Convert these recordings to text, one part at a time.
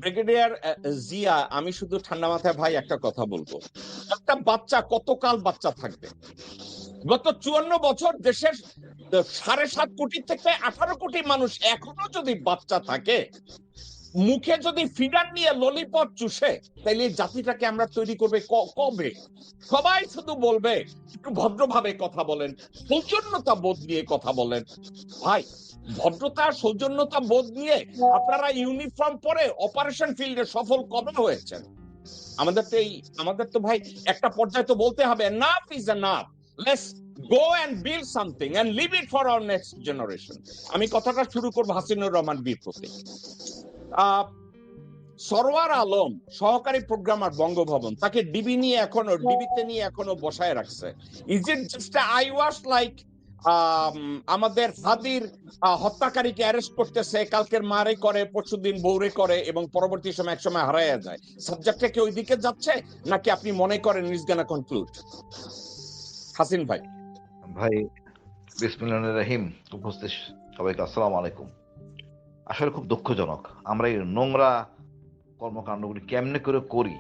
Brigadier Zia, আমি শুধু ঠান্ডা মাথায় ভাই একটা কথা বলবো। একটা বাচ্চা কতকাল বাচ্চা থাকবে? গত 54 বছর দেশের 7.5 কোটি থেকে 18 কোটি মানুষ এখনো যদি বাচ্চা থাকে, মুখে যদি ফিডার নিয়ে ললিপপ চুষে, তাইলে এই জাতিটাকে আমরা তৈরি করবে কবে? সবাই শুধু বলবে একটু ভদ্রভাবে কথা বলেন, সৌজন্যতা বোধ নিয়ে কথা বলেন। ভাই, ভদ্রতা সৌজন্যতা বোধ নিয়ে আপনারা ইউনিফর্ম পরে অপারেশন ফিল্ডে সফল কবে হয়েছেন? আমাদের তো ভাই একটা পর্যায়ে তো বলতে হবে enough is enough, let's go and build something and live it for our next generation. আমি কথাটা শুরু করবো হাসিনুর রহমান বীর প্রতীক। সরওয়ার আলম সহকারী প্রোগ্রামার বঙ্গভবন, তাকে ডিবিতে নিয়ে এখনো বসায় রাখছে। Is it just I wash like আমাদের হাদির হত্যাকারীকে অ্যারেস্ট করতেছে, কালকের মারে করে, পরশুদিন বৌরে করে, এবং পরবর্তী সময় একসময় হারাইয়া যায়? সাবজেক্টটা কি ওইদিকে যাচ্ছে, নাকি আপনি মনে করেন ইজ গোনা কনক্লুড? হাসিন ভাই। ভাই বিসমিল্লাহির রহিম, উপস্থিত সবাইকে আসসালামু আলাইকুম। আসলে খুব দুঃখজনক আমরা এই নোংরা কর্মকাণ্ডগুলি কেমনে করে করি।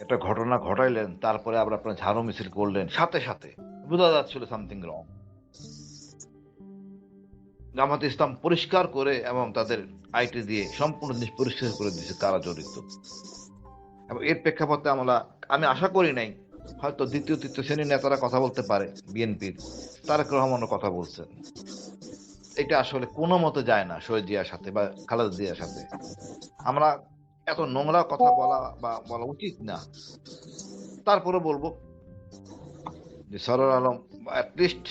একটা ঘটনা ঘটাইলেন, তারপরে আবার আপনার ঝাড়ু মিছিল করলেন, সাথে সাথে বোঝা যাচ্ছিল সামথিং রং। জামাত ইসলাম পরিষ্কার করে এবং তাদের আইটি দিয়ে সম্পূর্ণ জিনিস পরিষ্কার করে দিয়েছে কারা জড়িত। এবং এর প্রেক্ষাপটে আমি আশা করি নাই হয়তো দ্বিতীয় তৃতীয় শ্রেণীর নেতারা কথা বলতে পারে, বিএনপির তারেক রহমানের কথা বলছেন। এটা আসলে কোনো মতে যায় না শহীদ জিয়ার সাথে বা খালেদা জিয়ার সাথে। আমরা এত নোংরা কথা বলা উচিত না। তারপরে বলবো যে সরওয়ার আলম অ্যাটলিস্ট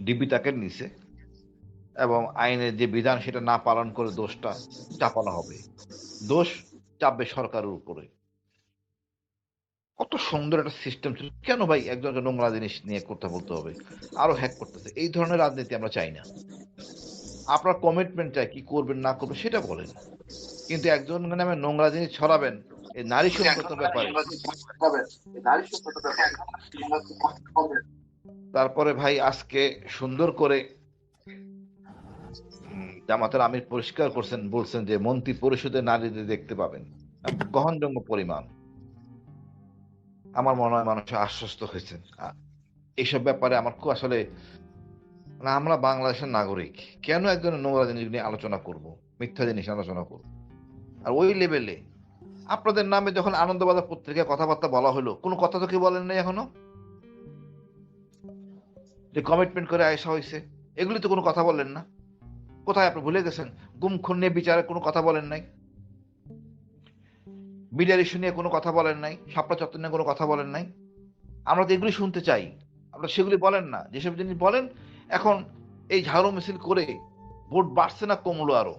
ডিবি তাকে নিছে, এবং আইনের যে বিধান সেটা না পালন করে দোষটা চাপানো হবে, দোষ চাপবে সরকারের উপরে। কত সুন্দর একটা সিস্টেম ছিল। কেন ভাই একজনকে নোংরা জিনিস নিয়ে করতে বলতে হবে, আরো হ্যাক করতেছে? এই ধরনের রাজনীতি আমরা চাই না। আপনার কমিটমেন্ট চাই, কি করবেন না করবেন সেটা বলেন, কিন্তু একজন নামে নোংরা জিনিস ছড়াবেন এই নারী সংকটের ব্যাপারে। তারপরে ভাই আজকে সুন্দর করে জামাতের আমির পরিষ্কার করছেন, বলছেন যে মন্ত্রী পরিষদে নারীদের দেখতে পাবেন গ্রহণযোগ্য পরিমাণ। আমার মনে হয় মানুষ আশ্বস্ত হয়েছেন এইসব ব্যাপারে। আমার খুব আসলে আমরা বাংলাদেশের নাগরিক, কেন একজনের নোংরা জিনিস নিয়ে আলোচনা করব, মিথ্যা জিনিস আলোচনা করব? আর ওই লেভেলে আপনাদের নামে যখন আনন্দবাজার পত্রিকায় কথাবার্তা বলা হলো, কোনো কথা তো কেউ বলেন নাই এখনো। যে কমিটমেন্ট করে আসা হয়েছে, এগুলি তো কোনো কথা বলেন না। কোথায় আপনি ভুলে গেছেন? গুম খুন নিয়ে বিচারে কোনো কথা বলেন নাই, মিডিয়ার ইস্যু নিয়ে কোনো কথা বলেন নাই, শাপলা চত্বর নিয়ে কোনো কথা বলেন নাই। আমরা তো এগুলি শুনতে চাই, আপনারা সেগুলি বলেন না। যেসব জিনিস বলেন, এখন এই ঝাড়ু মিছিল করে ভোট বাড়ছে না কমলো আরো?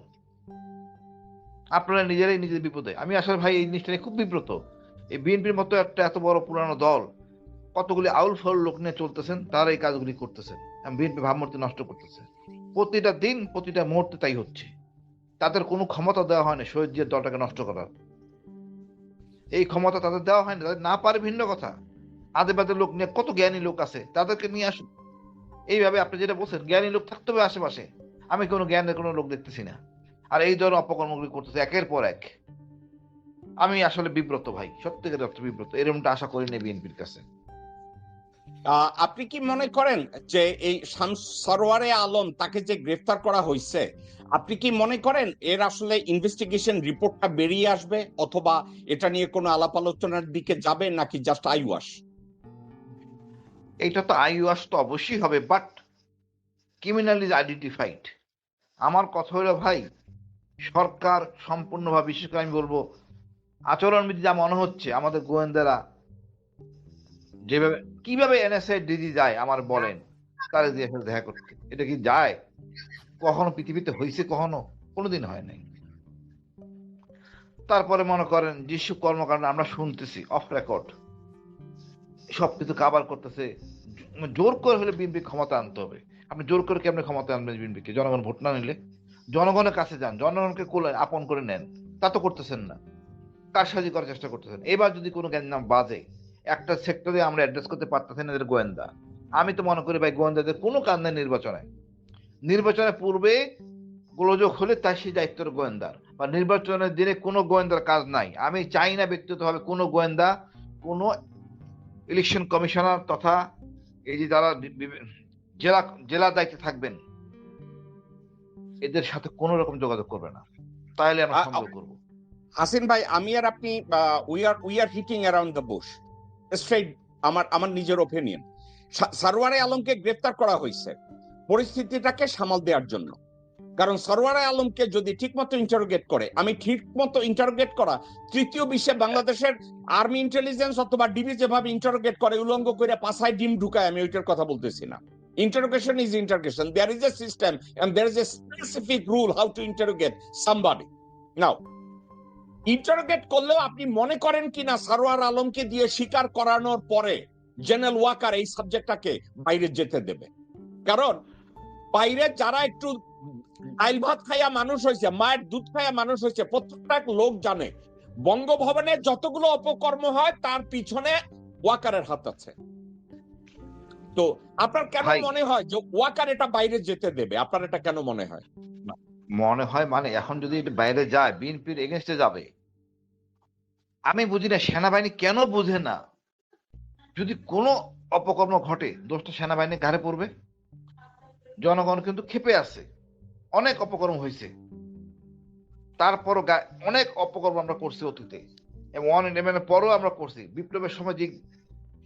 আপনারা নিজেরাই নিজের বিপদে। আমি আসলে ভাই এই জিনিসটা নিয়ে খুব বিব্রত। এই বিএনপির মতো একটা এত বড় পুরানো দল কতগুলি আউল ফাউল লোক নিয়ে চলতেছেন, তারা এই কাজগুলি করতেছেন, বিএনপি ভাবমূর্তি নষ্ট করতেছে। প্রতিটা দিন প্রতিটা মুহূর্তে তাই হচ্ছে। তাদের কোনো ক্ষমতা দেওয়া হয়নি শহীদ জিয়ার দলটাকে নষ্ট করার। এই ক্ষমতা তাদের দেওয়া হয়নি, তাদের না পারে ভিন্ন কথা। আদে বাদে লোক নিয়ে, কত জ্ঞানী লোক আছে, তাদেরকে নিয়ে আসুন। এইভাবে আপনি যেটা বলছেন, জ্ঞানী লোক থাকতে হবে আশেপাশে, আমি কোনো জ্ঞানের কোনো লোক দেখতেছি না। আর এই ধরনের অপকর্মগুলি করতেছে একের পর এক। আমি আসলে বিব্রত ভাই, সত্যিকার বিব্রত। এরকমটা আশা করিনি বিএনপির কাছে। আপনি কি মনে করেন যে এই সরওয়ারে আলম তাকে যে গ্রেফতার করা হয়েছে, আপনি কি মনে করেন এর আসলে ইনভেস্টিগেশন রিপোর্টটা বেরিয়ে আসবে, অথবা এটা নিয়ে কোনো আলাপ আলোচনার দিকে যাবে, নাকি জাস্ট আইওয়াশ? এইটা তো আইওয়াশ তো অবশ্যই হবে, বাট ক্রিমিনাল ইজ আইডেন্টিফাইড। আমার কথা হলো ভাই, সরকার সম্পূর্ণভাবে, বিশেষ করে আমি বলবো আচরণবিধি যা মনে হচ্ছে, আমাদের গোয়েন্দারা যেভাবে কিভাবে এনএসআই ডিজি যায় আমার বলেন, তারা দিয়ে দেখা করতে, এটা কি যায়? কখনো পৃথিবীতে হয়েছে? কখনো কোনোদিন হয় নাই। তারপরে মনে করেন যেসব কর্মকাণ্ড আমরা শুনতেছি অফ রেকর্ড, সবকিছু কাভার করতেছে। জোর করে হলে বিএনপি ক্ষমতা আনতে হবে। আপনি জোর করে কেমন ক্ষমতা আনবেন বিএনপিকে? জনগণ ভোট না নিলে? জনগণের কাছে যান, জনগণকে কোলে আপন করে নেন। তা তো করতেছেন না, কারসাজি করার চেষ্টা করতেছেন। এবার যদি কোনো গ্যাঞ্জাম বাজে, একটা সেক্টরে আমরা অ্যাড্রেস করতে পারতেছি না, এদের গোয়েন্দা। আমি তো মনে করি ভাই গোয়েন্দাদের কোনো কাজ নেই নির্বাচনে। নির্বাচনের পূর্বে গোলযোগ হলে তাই সেই দায়িত্বের গোয়েন্দার, বা নির্বাচনের দিনে কোনো গোয়েন্দার কাজ নাই। আমি চাই না ব্যক্তিগতভাবে কোনো গোয়েন্দা কোনো ইলেকশন কমিশনার তথা এই যে যারা জেলা জেলা দায়িত্বে থাকবেন এদের সাথে কোনো রকম যোগাযোগ করবে না, তাহলে আমরা সন্দেহ করবো। হাসিন ভাই, আমি আর আপনি we are hitting around the bush, straight. আমার নিজের ওপিনিয়ন, সরওয়ারে আলমকে গ্রেফতার করা হয়েছে পরিস্থিতিটাকে সামাল দেওয়ার জন্য। কারণ সরওয়ারে আলমকে যদি ঠিকমতো ইন্টারোগেট করে, আমি ঠিকমতো ইন্টারোগেট করা তৃতীয় বিশ্বে বাংলাদেশের আর্মি ইন্টেলিজেন্স অথবা ডিবি যেভাবে ইন্টারোগেট করে উলঙ্গ করে পাছায় ডিম ঢুকায়, আমি ওইটার কথা বলতেছি না। Interrogation is interrogation. There is a system and there is a specific rule how to interrogate somebody. Now, interrogate করলেও আপনি মনে করেন কিনা সরওয়ার আলমকে দিয়ে স্বীকার করানোর পরে জেনারেল ওয়াকার এই সাবজেক্টটাকে বাইরে যেতে দেবে? কারণ বাইরে যারা একটু ডাইল ভাত খাইয়া মানুষ হয়েছে, মায়ের দুধ খাইয়া মানুষ হয়েছে, প্রত্যেকটা লোক জানে বঙ্গভবনে যতগুলো অপকর্ম হয় তার পিছনে ওয়াকারের হাত আছে। তো আপনার কেন মনে হয় যে ওয়াকার এটা বাইরে যেতে দেবে? আপনার এটা কেন মনে হয়? মনে হয় মানে এখন যদি এটা বাইরে যায় বিএনপির এগেনস্টে যাবে। আমি বুঝি না সেনাবাহিনী কেন বুঝে না, যদি কোনো অপকর্ম ঘটে দোষটা সেনাবাহিনীর ঘাড়ে পড়বে। জনগণ কিন্তু ক্ষেপে আছে, অনেক অপকর্ম হয়েছে, তারপরও অনেক অপকর্ম আমরা করছি অতীতে, এবং 111 পরও আমরা করছি। বিপ্লবের সময় যে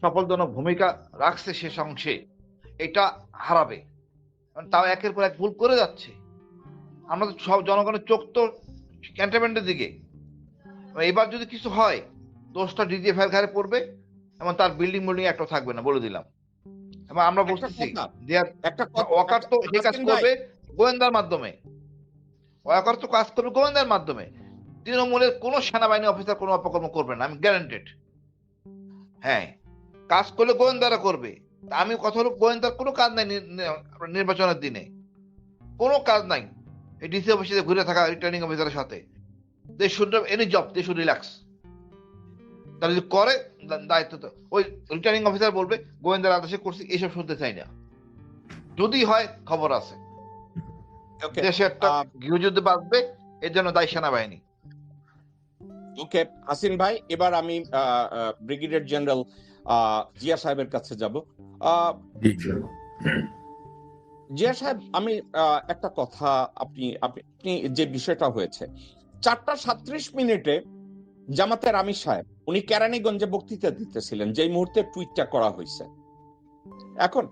সফলজনক ভূমিকা রাখছে শেষ অংশে, এটা হারাবে। তাও একের পর এক ভুল করে যাচ্ছে। আমরা তো সব জনগণের চোখ তো ক্যান্টনমেন্টের দিকে। এবার যদি কিছু হয় দোষটা ডিজিএফ এর ঘাড়ে পড়বে এবং তার বিল্ডিং একটা থাকবে না, বলে দিলাম। এবং আমরা বলতেছি যে ওয়াকার তো এই কাজ করবে গোয়েন্দার মাধ্যমে, ওয়াকার তো কাজ করবে গোয়েন্দার মাধ্যমে। তৃণমূলের কোনো সেনাবাহিনী অফিসার কোনো অপকর্ম করবে না, আমি গ্যারান্টেড। হ্যাঁ, কাজ করলে গোয়েন্দারা করবে। আমি কথা হলো গোয়েন্দার কোনো কাজ নাই নির্বাচনের দিনে, কোনো কাজ নাই। এই ডিসি অফিসে ঘুরে থাকা রিটার্নিং অফিসারের সাথে they should have any job, they should relax. তারা যদি করে দায়িত্ব তো ওই রিটার্নিং অফিসার বলবে গোয়েন্দার আদেশে করছি, এইসব শুনতে চাই না। যদি হয় খবর আছে, দেশে একটা গৃহযুদ্ধ বাঁধবে, এর জন্য দায়ী সেনাবাহিনী। ওকে হাসিন ভাই, এবার আমি ব্রিগেডিয়ার জেনারেল জিয়া সাহেবের কাছে যাব। জিয়া সাহেব, আমি একটা কথা, আপনি যে বিষয়টা হয়েছে 4:37 জামাতের আমির সাহেব উনি কেরানীগঞ্জে বক্তৃতা দিতেছিলেন যেই মুহূর্তে টুইটটা করা হয়েছে। এখন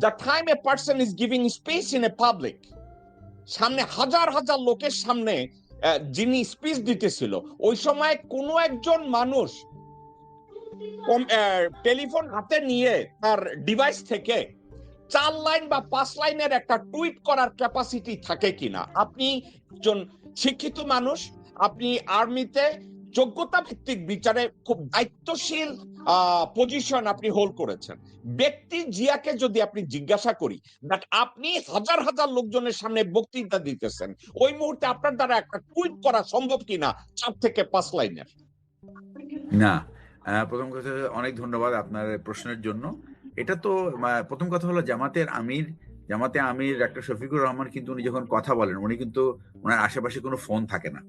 the time a person is giving space in a public, সামনে হাজার হাজার লোকের সামনে যিনি স্পিচ দিতেছিল, ওই সময় কোন একজন মানুষ টেলিফোন হাতে নিয়ে তার ডিভাইস থেকে 4 লাইন বা 5 লাইনের একটা টুইট করার ক্যাপাসিটি থাকে কিনা? আপনি একজন শিক্ষিত মানুষ, আপনি আর্মিতে যোগ্যতা ভিত্তিক বিচারে খুব দায়িত্বশীল পজিশন আপনি হোল্ড করেছেন। ব্যক্তি জিয়াকে যদি আপনি জিজ্ঞাসা করি, বাট আপনি হাজার হাজার লোকজনের সামনে বক্তৃতা দিতেছেন, ওই মুহূর্তে আপনার দ্বারা একটা টুইট করা সম্ভব কিনা 4 থেকে 5 লাইনের? না, প্রথম কথা অনেক ধন্যবাদ আপনার প্রশ্নের জন্য। এটা তো প্রথম কথা হলো জামাতে আমির ডাক্তার শফিকুর রহমান কিন্তু উনি যখন কথা বলেন, উনি কিন্তু ওনার আশেপাশে কোনো ফোন থাকে না,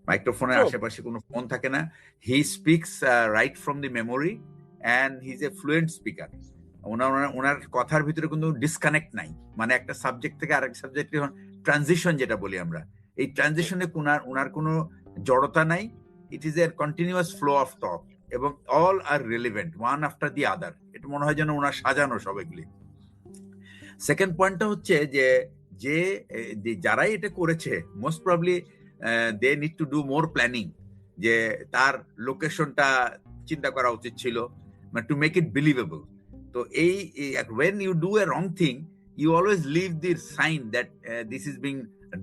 মাইক্রোফোনের আশেপাশে কোনো ফোন থাকে না। He speaks right from the memory and he is a fluent speaker. ওনার কথার ভিতরে কিন্তু ডিসকানেক্ট নাই, মানে একটা সাবজেক্ট থেকে আরেক সাবজেক্টে ট্রানজিশন যেটা বলি আমরা, এই ট্রানজিশনে ওনার কোনো জড়তা নাই। It is a continuous flow of talk এবং all are relevant one after the other. এটা মনে হয় যেন ওনার সাজানো সব এগুলি। সেকেন্ড পয়েন্টটা হচ্ছে যে যারাই এটা করেছে most probably they need to do more planning, যে তার লোকেশনটা চিন্তা করা উচিত ছিল, মানে টু মেক ইট বিলিভেবল। তো এই when you do a wrong thing you always leave the sign that this is being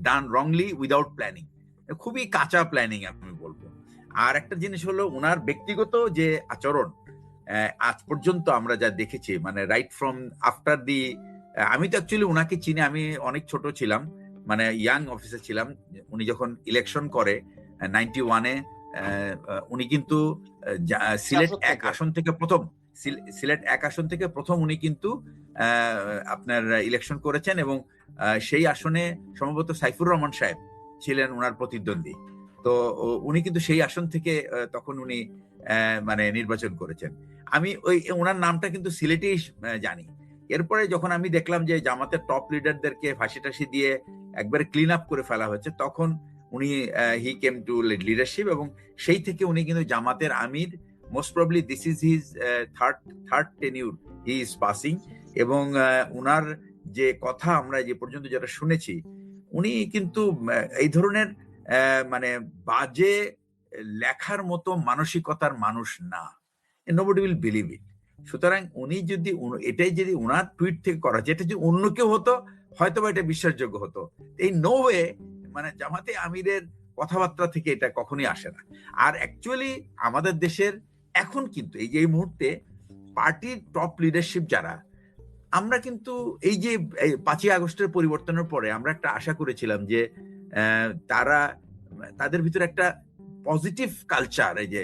done wrongly without planning. খুবই কাঁচা প্ল্যানিং আমি বলবো। আর একটা জিনিস হলো ওনার ব্যক্তিগত যে আচরণ, আজ পর্যন্ত আমরা যা দেখেছি, মানে রাইট ফ্রম আফটার দি, আমি তো অ্যাকচুয়ালি ওনাকে চিনি, আমি অনেক ছোট ছিলাম, মানে ইয়াং অফিসার ছিলাম। উনি যখন ইলেকশন করে 91-এ, উনি কিন্তু সিলেট 1 আসন থেকে প্রথম উনি কিন্তু আপনার ইলেকশন করেছেন এবং সেই আসনে সম্ভবত সাইফুর রহমান সাহেব ছিলেন ওনার প্রতিদ্বন্দ্বী। তো উনি কিন্তু সেই আসন থেকে তখন উনি মানে নির্বাচন করেছেন। আমি ওনার নামটা কিন্তু সিলেটেই জানি। এরপরে যখন আমি দেখলাম যে জামাতের টপ লিডারদেরকে ফাঁসি টাসি দিয়ে একবারে ক্লিন আপ করে ফেলা হয়েছে, তখন উনি হি কেম টু লিডারশিপ, এবং সেই থেকে উনি কিন্তু জামাতের আমির। Most probably this is his third tenure he is passing. এবং উনার যে কথা আমরা যে পর্যন্ত যেটা শুনেছি, উনি কিন্তু এই ধরনের মানে বাজে লেখার মতো মানসিকতার মানুষ না। Nobody will believe it. সুতরাং উনি যদি এটাই যদি উনার টুইট থেকে করা, যেটা যদি অন্য কেউ হতো হয়তো বা এটা বিশ্বাসযোগ্য হতো। এই নো ওয়ে মানে জামাতে আমিরের কথাবার্তা থেকে এটা কখনোই আসে না। আর অ্যাকচুয়ালি আমাদের দেশের এখন কিন্তু এই যে এই মুহূর্তে পার্টির টপ লিডারশিপ যারা, আমরা কিন্তু এই যে 5ই আগস্টের পরিবর্তনের পরে আমরা একটা আশা করেছিলাম যে তাদের ভিতরে একটা পজিটিভ কালচার, এই যে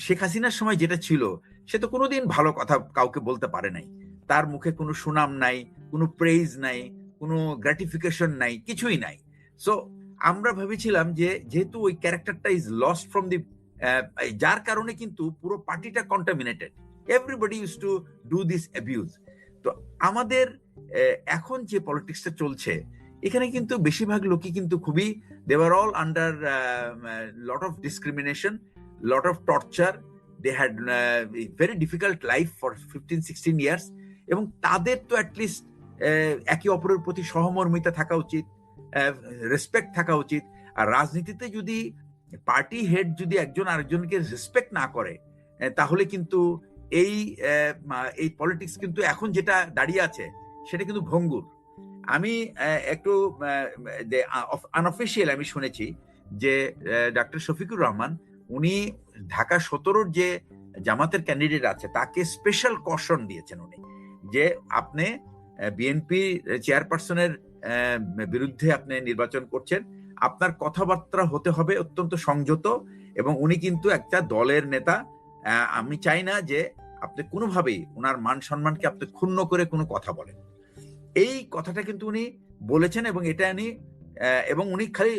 শেখ হাসিনার সময় যেটা ছিল, সে তো কোনোদিন ভালো কথা কাউকে বলতে পারে নাই, তার মুখে কোনো সুনাম নাই, কোনো প্রেইজ নাই, কোনো গ্র্যাটিফিকেশন নাই, কিছুই নাই। সো আমরা ভেবেছিলাম যে যেহেতু ওই ক্যারেক্টারটা ইজ লস্ট ফ্রম দি, যার কারণে কিন্তু পুরো পার্টিটা contaminated, everybody use to do this abuse. তো আমাদের এখন যে পলিটিক্সটা চলছে, এখানে কিন্তু বেশিরভাগ লোকই কিন্তু খুবই, they were all under lot of discrimination, lot of torture, they had very difficult life for 15-16 years. এবং তাদের তো অ্যাটলিস্ট একে অপরের প্রতি সহমর্মিতা থাকা উচিত, রেসপেক্ট থাকা উচিত। আর রাজনীতিতে যদি পার্টি হেড যদি একজন আরেকজনকে রেসপেক্ট না করে, তাহলে কিন্তু এই পলিটিক্স কিন্তু এখন যেটা দাঁড়িয়ে আছে সেটা কিন্তু ভঙ্গুর। আমি একটু আনঅফিসিয়াল আমি শুনেছি যে ডক্টর শফিকুর রহমান উনি ঢাকা 17-র যে জামাতের ক্যান্ডিডেট আছে তাকে স্পেশাল কশন দিয়েছেন উনি, যে আপনি বিএনপি চেয়ারপারসনের বিরুদ্ধে আপনি নির্বাচন করছেন, আপনার কথাবার্তা হতে হবে অত্যন্ত সংযত। এবং উনি কিন্তু একটা দলের নেতা, আমি চাই না যে আপনি কোনোভাবেই ওনার মান সম্মানকে আপনি ক্ষুণ্ণ করে কোনো কথা বলেন। এই কথাটা কিন্তু উনি বলেছেন। এবং এটা এবং উনি খালি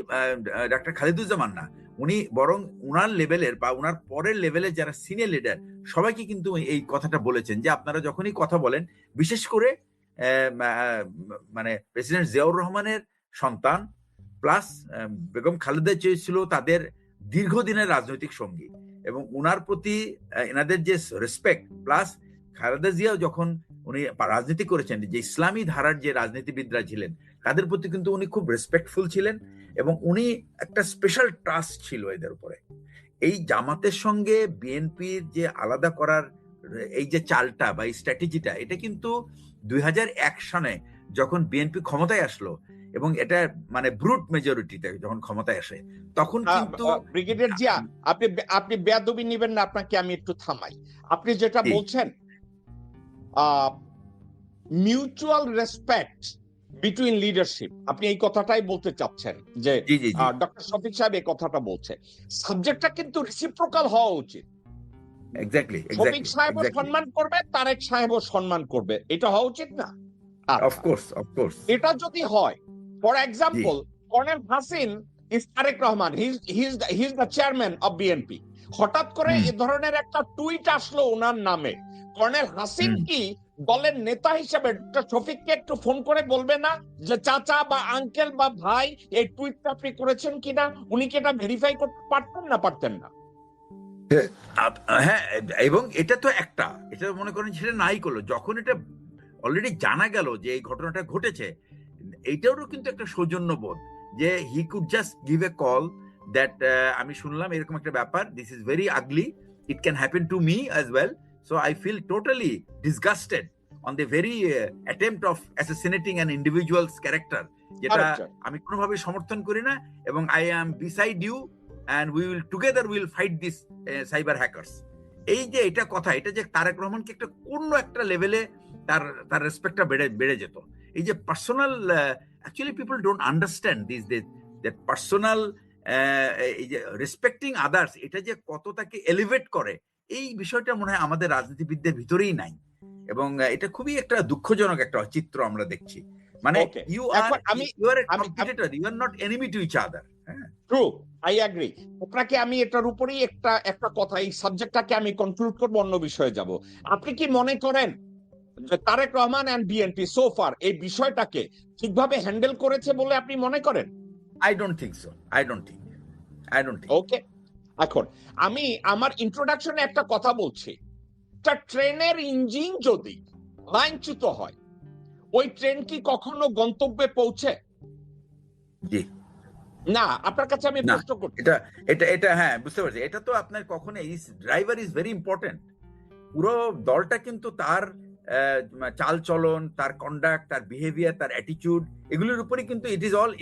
ডাক্তার খালিদুজ্জামান না, উনি বরং উনার লেভেলের বা উনার পরের লেভেলের যারা সিনিয়র লিডার সবাইকে কিন্তু এই কথাটা বলেছেন যে আপনারা যখনই কথা বলেন, বিশেষ করে মানে প্রেসিডেন্ট জিয়াউর রহমানের সন্তান প্লাস বেগম খালেদা জিয়া ছিল তাদের দীর্ঘদিনের রাজনৈতিক সঙ্গী, এবং উনার প্রতি এনাদের যে রেসপেক্ট, প্লাস খালেদা জিয়াও যখন উনি রাজনীতি করেছেন, যে ইসলামী ধারার যে রাজনীতিবিদরা ছিলেন তাদের প্রতি কিন্তু উনি খুব রেসপেক্টফুল ছিলেন, এবং উনি একটা স্পেশাল ট্রাস্ট ছিল এদের উপরে। এই জামাতের সঙ্গে বিএনপির যে আলাদা করার এই যে চালটা বা এই স্ট্র্যাটেজিটা, এটা কিন্তু 2001 সালে যখন বিএনপি ক্ষমতায় আসলো এবং এটা মানে ব্রুট মেজরিটিতে যখন ক্ষমতায় আসে, তখন কিন্তু ব্রিগেডিয়ার জিয়া, আপনি বেয়াদবি নেবেন না, আপনাকে আমি একটু থামাই। আপনি যেটা বলছেন মিউচুয়াল রেসপেক্ট বিটুইন লিডারশিপ, আপনি এই কথাটাই বলতে চাচ্ছেন যে ডক্টর শফিক সাহেব এই কথাটা বলছে। সাবজেক্টটা কিন্তু রেসিপ্রোকাল হওয়া উচিত। এক্স্যাক্টলি শফিক সাহেবও সম্মান করবে, তারেক সাহেবও সম্মান করবে, এটা হওয়া উচিত না? অফকোর্স এটা যদি হয়, ফর এক্সাম্পল কর্নেল হাসিন is Tarique Rahman, he is the chairman of BNP, হঠাৎ করে এ ধরনের একটা টুইট আসলো ওনার নামে, কর্নেল হাসিন কি দলের নেতা হিসেবে ডক্টর শফিককে একটু ফোন করে বলবে না যে চাচা বা আঙ্কেল বা ভাই এই টুইটটা আপনি করেছেন কিনা? উনি কি এটা ভেরিফাই করতে পারতেন না? পারতেন না? হ্যাঁ, এবং এটা তো একটা, এটা মনে করেন সেটা নাই করলো, যখন এটা অলরেডি জানা গেল যে এই ঘটনাটা ঘটেছে, এইটারও কিন্তু একটা সৌজন্য বোধ, যে he could just give a call that আমি শুনলাম এরকম একটা ব্যাপার, this is very ugly, it can happen to me as well, so I feel totally disgusted on the very attempt of assassinating an individual's character, যেটা আমি কোনোভাবে সমর্থন করি না। এবং I am beside you and we will together will fight this cyber hackers. এই যে এটা কথা, এটা যে তারেক রহমানকে একটা কোন একটা লেভেলে তার রেসপেক্টটা বেড়ে যেত। এই যে personal, actually people don't understand this that personal, এই যে রেসপেক্টিং আদার্স, এটা যে কত তাকে এলিভেট করে, এই বিষয়টা মনে হয় আমাদের রাজনীতিবিদদের ভিতরেই নাই। এবং এটা খুবই একটা দুঃখজনক একটা চিত্র আমরা দেখছি। মানে Okay. ইউ এখন আর ইউ আর এ আমি competitor, you are not enemy to each other. True, I agree. আপনাকে আমি এটার উপরেই একটা কথা, এই সাবজেক্টটাকে আমি কনক্লুড করবো, অন্য বিষয়ে যাব। আপনি কি মনে করেন যে তারেক রহমান এন্ড বিএনপি সোফার এই বিষয়টাকে ঠিকভাবে হ্যান্ডেল করেছে বলে আপনি মনে করেন? I don't think so, I don't think. Okay, এখন আমি আমার ইন্ট্রোডাকশনে একটা কথা বলছি। একটা ট্রেনের ইঞ্জিন যদি লাইনচ্যুত হয়, ওই ট্রেন কি কখনো গন্তব্যে পৌঁছে? জি না। আপনার কাছে আমি না, প্রশ্ন করছি। এটা এটা এটা হ্যাঁ বুঝতে পারছি। এটা তো আপনার কখনো ড্রাইভার ইজ ভেরি ইম্পর্টেন্ট। পুরো দলটা কিন্তু তার চাল চলন, তার কন্ডাক্ট, তার বিহেভিয়ার, তার অ্যাটিটিউড, এগুলোর উপরে কিন্তু ইট ইজ অল,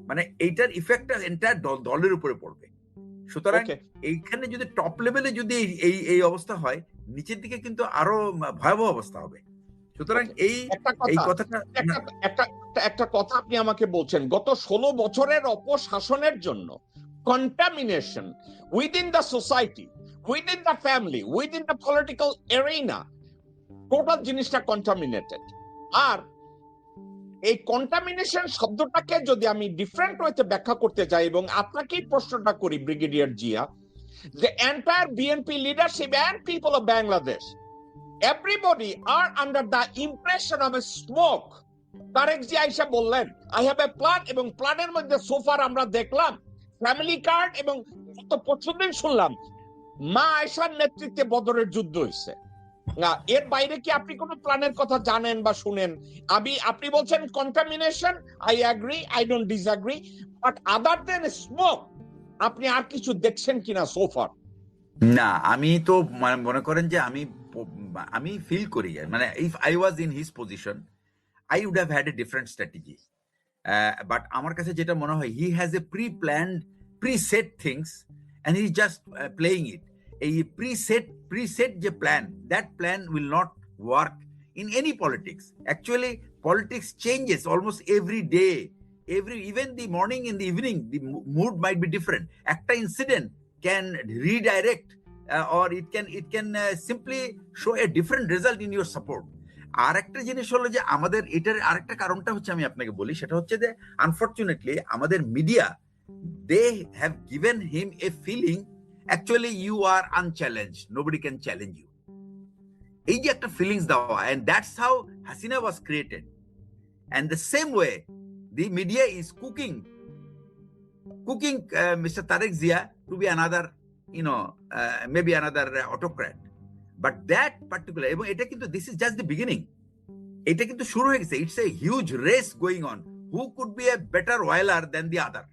মানে এইটার ইফেক্টটা এন্টায়ার দলের উপরে পড়বে। সুতরাং Okay. এইখানে যদি টপ লেভেলে যদি এই অবস্থা হয়, নিচের দিকে কিন্তু আরো ভয়াবহ অবস্থা হবে। সুতরাং Okay. একটা এই কথা, কথাটা একটা কথা আপনি আমাকে বলছেন, গত 16 বছরের অপশাসনের জন্য contamination within the society, within the family, within the political arena, total জিনিসটা কন্টামিনেটেড। আর এই কন্টামিনেশন শব্দটাকে যদি আমি ডিফারেন্ট ওয়েতে ব্যাখ্যা করতে যাই, এবং আপনাকেই প্রশ্নটা করি brigadier Zia, the entire BNP leadership and people of Bangladesh, everybody are under the impression of a smoke. Tarique ji আইসা বললেন আই হ্যাভ এ প্ল্যান, এবং প্ল্যানের মধ্যে সোফার আমরা দেখলাম ফ্যামিলি কার্ড, এবং গত পরশুদিন শুনলাম মা আয়েশার নেতৃত্বে বদরের যুদ্ধ হয়েছে। না, এর বাইরে কি আপনি কোনো প্ল্যানের কথা জানেন বা শুনেন? আপনি বলছেন contamination, I agree, I don't disagree, but other than smoke আপনি আর কিছু দেখছেন কিনা সোফার? না, আমি তো মনে করেন যে আমি ফিল করি, মানে if I was in his position I would have had a different strategy. But আমার কাছে যেটা মনে হয়, he has a preset things and he just playing it. এই প্রিসেট যে plan, that plan will not work in any politics. Actually politics changes almost every day, even the morning and the evening, the mood might be different. একটা incident can redirect or it can simply show a different result in your support. আর একটা জিনিস হলো যে আমাদের এটার আরেকটা কারণটা হচ্ছে, আমি আপনাকে বলি, সেটা হচ্ছে যে আনফরচুনেটলি আমাদের media, they have given him a feeling actually you are unchallenged, nobody can challenge you. এই যে একটা ফিলিংস দেওয়া, and that's how Hasina was created. And the same way the media is cooking Mr. Tariq Zia to be another, maybe another autocrat. But that particular, এবং এটা কিন্তু this is just the beginning. এটা কিন্তু শুরু হয়ে গেছে. It's a huge race going on. Who could be a better oiler than the other?